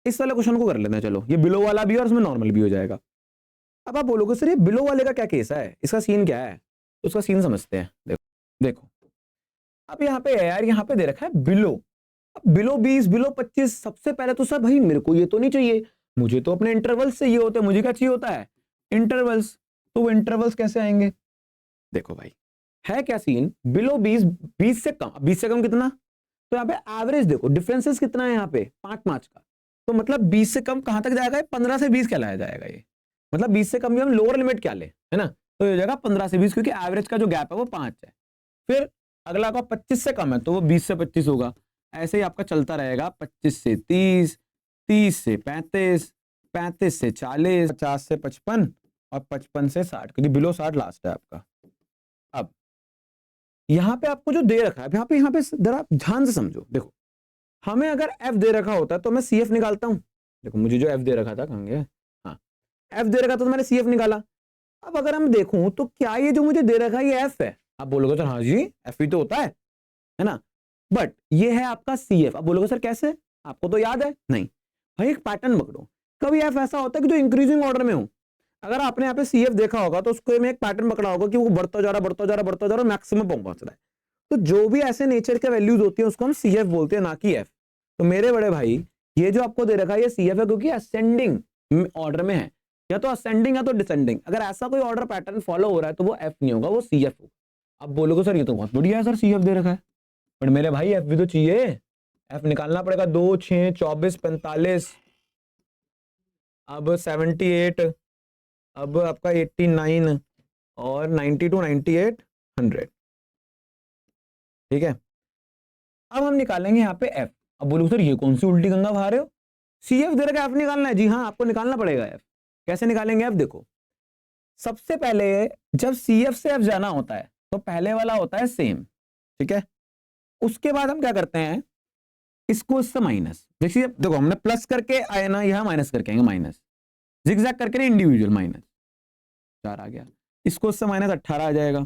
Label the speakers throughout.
Speaker 1: इस वाले क्वेश्चन को कर लेते हैं, चलो ये बिलो वाला भी है और इसमें नॉर्मल भी हो जाएगा। अब आप बोलोगे सर ये बिलो वाले का क्या केस है, इसका सीन क्या है, तो उसका सीन समझते हैं। देखो देखो अब यहाँ पे है यार, यहाँ पे दे रखा है बिलो, अब बिलो 20 बिलो 25, सबसे पहले तो सर भाई मेरे को ये तो नहीं चाहिए, मुझे तो अपने इंटरवल्स से ये होते हैं, मुझे क्या चाहिए होता है इंटरवल्स, तो वो इंटरवल्स कैसे आएंगे। देखो भाई है क्या सीन, बिलो 20, 20 से कम, 20 से कम कितना, तो यहाँ पे एवरेज देखो डिफरेंसेस कितना है यहाँ पे 5 का, तो मतलब 20 से कम कहां तक जाएगा, 15 से 20 क्या लाया जाएगा ये, मतलब 20 से कम भी हम लोअर लिमिट क्या ले, है ना, तो ये हो जाएगा 15 से 20, क्योंकि एवरेज का जो गैप है वो 5 है। फिर अगला का 25 से कम है तो वो 20 से 25 होगा, ऐसे ही आपका चलता रहेगा 25 से 30, 30 से 35, 35 से 40, 50 से 55 और 55 से 60, क्योंकि बिलो 60 लास्ट है आपका। अब यहाँ पे आपको जो दे रखा है, यहाँ पे जरा ध्यान से समझो, देखो हमें अगर एफ दे रखा होता तो मैं सी एफ निकालता हूं, देखो मुझे जो एफ दे रखा था कहाँ गया, हाँ एफ दे रखा था तो मैंने सी एफ निकाला। अब अगर हम देखूं तो क्या ये जो मुझे दे रखा है ये एफ है, आप बोलोगे सर हाँ जी एफ ही तो होता है ना, बट ये है आपका सी एफ। आप बोलोगे सर कैसे, आपको तो याद है नहीं भाई, एक पैटर्न पकड़ो, कभी एफ ऐसा होता है कि जो इंक्रीजिंग ऑर्डर में हो, अगर आपने यहाँ पे सी एफ देखा होगा तो उसको में एक पैटर्न पकड़ा होगा कि वो बढ़ता जा रहा बढ़ता जा रहा बढ़ता जा रहा मैक्सिमम पहुंच रहा है, तो जो भी ऐसे नेचर के वैल्यूज होती है उसको हम सी एफ बोलते हैं, ना कि एफ। तो मेरे बड़े भाई ये जो आपको दे रखा है ये सी एफ है, क्योंकि असेंडिंग ऑर्डर में है, या तो असेंडिंग या तो डिसेंडिंग, अगर ऐसा कोई ऑर्डर पैटर्न फॉलो हो रहा है तो वो एफ नहीं होगा, वो सी एफ होगा। अब बोलोगे सर ये तो बहुत बढ़िया है सर सी एफ दे रखा है, पर मेरे भाई एफ भी तो चाहिए, एफ निकालना पड़ेगा, 2 6 24 45, अब 78, अब आपका 89 और 92 98 100, ठीक है। अब हम निकालेंगे यहाँ पे एफ। अब बोलो सर ये कौन सी उल्टी गंगा बहा रहे हो, सी एफ दे रखा है एफ निकालना है, जी हाँ आपको निकालना पड़ेगा एफ। कैसे निकालेंगे एफ, देखो सबसे पहले जब सी एफ से एफ जाना होता है तो पहले वाला होता है सेम, ठीक है, उसके बाद हम क्या करते हैं इसको इससे माइनस, देखिए देखो हमने प्लस करके आए ना, यहां माइनस करके आएंगे, माइनस जिगजैग करके ना इंडिविजुअल, माइनस 4 आ गया, इसको इससे माइनस 18 आ जाएगा,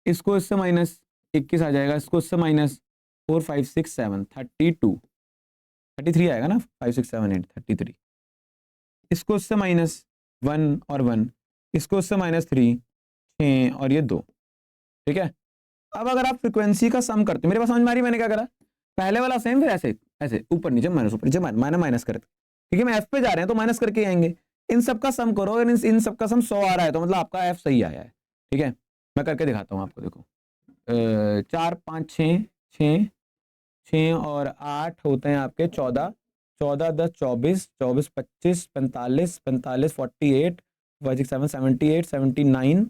Speaker 1: इसको इससे माइनस 21 आ जाएगा, इसको इससे माइनस 4 5 6 7 32 33 आएगा ना, 5 6 7 8 33, इसको इससे माइनस 1 और 1, इसको इससे माइनस 3 6 और ये 2, ठीक है। अब अगर आप फ्रीक्वेंसी का सम करते, मेरे पास समझ में आ रही, मैंने क्या करा, पहले वाला सेम, फिर ऐसे ऐसे ऊपर नीचे माइनस ऊपर नीचे माइनस माइनस करते, क्योंकि मैं एफ पे जा रहे हैं तो माइनस करके आएंगे, इन सब का सम करो, अगर इन सब का सम 100 आ रहा है तो मतलब आपका एफ सही आया है, ठीक है। मैं करके दिखाता हूँ आपको, देखो 4 5 6 6 6 और 8 होते हैं आपके 14, 14 10 24 24 25 45 45 48 5 6 7 78 79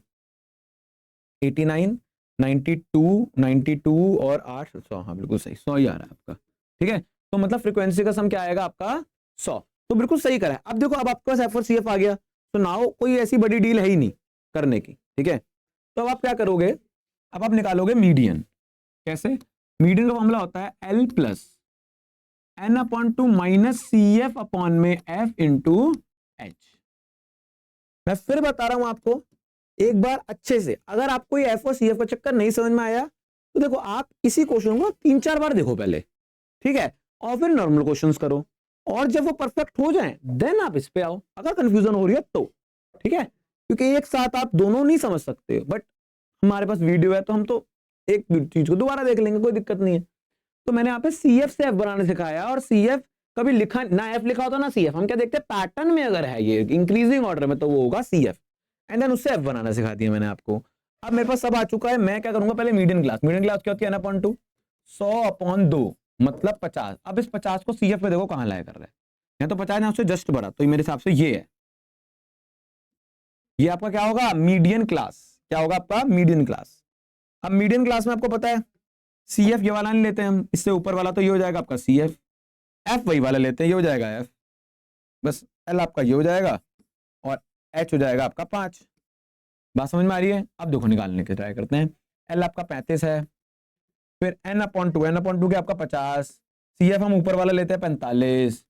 Speaker 1: 89 92 92 और 8 100, हाँ बिल्कुल सही 100 ही आ रहा है आपका, ठीक है। तो मतलब फ्रीक्वेंसी का सम क्या आएगा आपका 100, तो बिल्कुल सही करा है। अब देखो अब आपके पास एफ और सी एफ आ गया, तो नाउ कोई ऐसी बड़ी डील है ही नहीं करने की, ठीक है। तो अब आप क्या करोगे, अब आप निकालोगे मीडियन, कैसे, मीडियन का मामला होता है L plus N upon two minus C F upon में एफ इंटू एच। मैं फिर बता रहा हूं आपको एक बार अच्छे से, अगर आपको ये एफ और सी एफ का चक्कर नहीं समझ में आया तो देखो आप इसी क्वेश्चन को 3 4 बार देखो पहले, ठीक है, और फिर नॉर्मल क्वेश्चंस करो, और जब वो परफेक्ट हो जाए देन आप इस पे आओ, अगर कंफ्यूजन हो रही है तो, ठीक है, क्योंकि एक साथ आप दोनों नहीं समझ सकते, बट हमारे पास वीडियो है तो हम तो एक चीज को दोबारा देख लेंगे, कोई दिक्कत नहीं है। तो मैंने यहाँ पे सी एफ से एफ बनाने सिखाया, और सी एफ कभी लिखा ना एफ लिखा होता ना सी एफ, हम क्या देखते हैं पैटर्न में अगर है ये इंक्रीजिंग ऑर्डर में तो वो होगा सी एफ, एंड देन उससे एफ बनाना सिखा दिया मैंने आपको। अब मेरे पास सब आ चुका है, मैं क्या करूंगा पहले मीडियन क्लास, मीडियन क्लास क्या होती है n/2, 100/2 मतलब 50। अब इस 50 को सी एफ पे देखो कहां लाया कर रहा है, या तो 50 उससे जस्ट बड़ा, तो मेरे हिसाब से ये है, ये आपका क्या होगा मीडियन क्लास, क्या होगा आपका मीडियन क्लास। अब मीडियन क्लास में आपको पता है सी एफ ये वाला नहीं लेते हम, इससे ऊपर वाला, तो ये हो जाएगा आपका सी एफ, एफ वही वाला लेते हैं, ये हो जाएगा एफ, बस एल आपका ये हो जाएगा और एच हो जाएगा आपका 5। बात समझ में आ रही है। अब देखो निकालने के ट्राई करते हैं, एल आपका 35 है, फिर n/2, n/2 के आपका 50, सी एफ हम ऊपर वाला लेते हैं 45,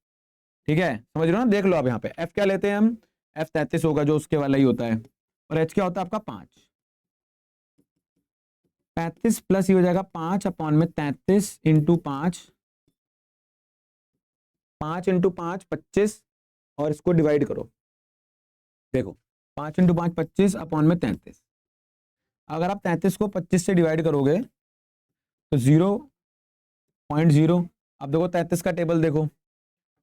Speaker 1: ठीक है, समझ रहे हो ना, देख लो आप यहाँ पे एफ क्या लेते हैं हम, एफ 33 होगा जो उसके वाला ही होता है, और एच क्या होता है आपका 5, 35 प्लस ये हो जाएगा 5 अपॉन में 33 इंटू 5, 5 इंटू 5 25 और इसको डिवाइड करो। देखो 5 इंटू 5 25 अपॉन में 33। अगर आप 33 को 25 से डिवाइड करोगे तो 0.0। अब देखो 33 का टेबल देखो,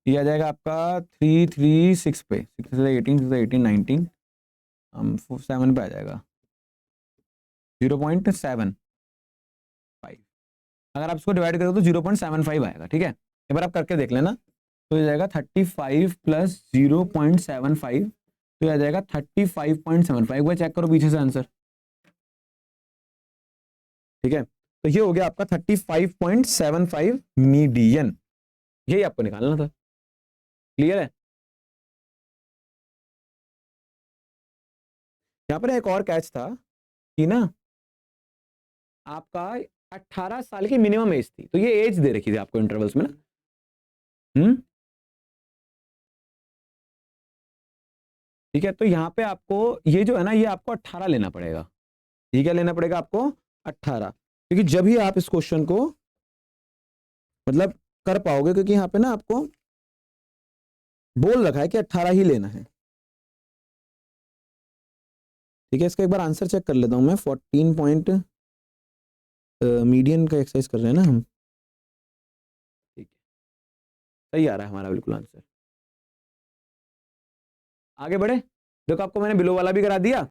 Speaker 1: ये आ जाएगा आपका 336 पे, 6 से 18 से 18 19 7 पे आ जाएगा 0.75। अगर आप इसको डिवाइड करो तो 0.75 आएगा। ठीक है, एक बार आप करके देख लेना। तो ये जाएगा 35 प्लस 0.75, तो ये आ जाएगा 35.75। वो चेक करो पीछे से आंसर। ठीक है, तो ये हो गया आपका 35.75 मीडियन, यही आपको निकालना था। क्लियर है? यहाँ पर एक और कैच था कि ना आपका 18 साल की मिनिमम एज थी, तो ये एज दे रखी थी आपको इंटरवल्स में ना। ठीक है, तो यहाँ पे आपको ये जो है ना, ये आपको 18 लेना पड़ेगा। ये क्या लेना पड़ेगा आपको? 18, क्योंकि जब ही आप इस क्वेश्चन को मतलब कर पाओगे, क्योंककि यहाँ पे ना आपको बोल रखा है कि 18 ही लेना है। ठीक है, इसका एक बार आंसर चेक कर लेता हूं मैं। 14 पॉइंट मीडियन का एक्सरसाइज कर रहे हैं ना हम। ठीक है, सही आ रहा है हमारा बिल्कुल आंसर। आगे बढ़े। देखो आपको मैंने बिलो वाला भी करा दिया,